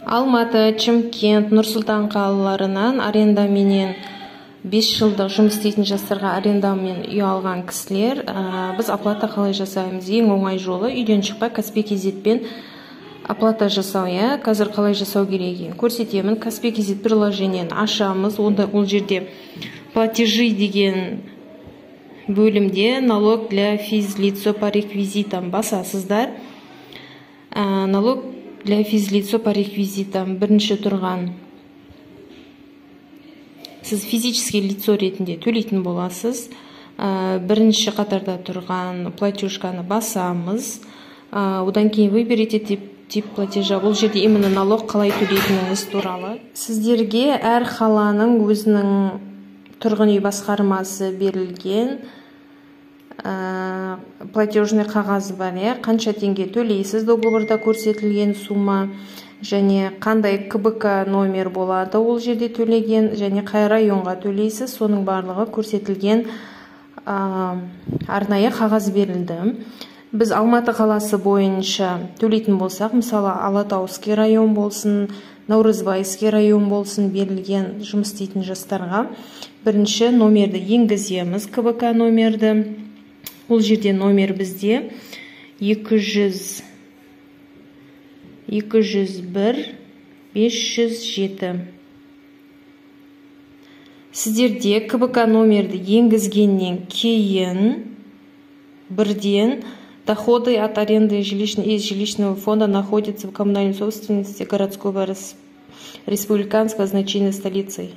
Алматы, Чымкент, Нұр-Сұлтан қалаларынан аренда менен 5 жылдық жұмыс істейтін жастарға арендамен үй алған кісілер, біз оплата қалай жасаймыз? Ең оңай жолы үйден шықпай Каспий Кз-пен оплата жасау. Қазір қалай жасау керек? Көрсетемін. Каспий Кз приложениені ашамыз. Ол жерде платежи деген бөлімде налог для физлицо по реквизитам басасыздар. Налог для физлицо по реквизитам бірінші тұрған. Сіз физический лицо ретінде төлейтін боласыз. Бірінші қатарда тұрған платежканы басамыз. Одан кейін выберите тип платежа. Бұл жерде именно налог қалай төлейтініңіз туралы. Сіздерге әр қаланың өзінің тұрғын үй басқармасы берілген платежный қағазы бар. Қанша теңге төлейсіз, договорда көрсетілген сума, және қандай КБК номер болады ол жерде төлеген, және қай районға төлейсіз, соның барлығы көрсетілген арнайы қағаз берілді. Біз Алматы қаласы бойынша төлейтін болсақ, мысалы Алатауский район болсын, Наурызбайский район болсын, берілген жұмыс істейтін жастарға бірінші номерді енгіземіз, КБК номерді. Ол жерде номер бізде 201 507. Сіздерде КБК номерді енгізгеннен кейін бірден доходы от аренды жилищного фонда находятся в коммунальной собственности городского республиканского значения столицы.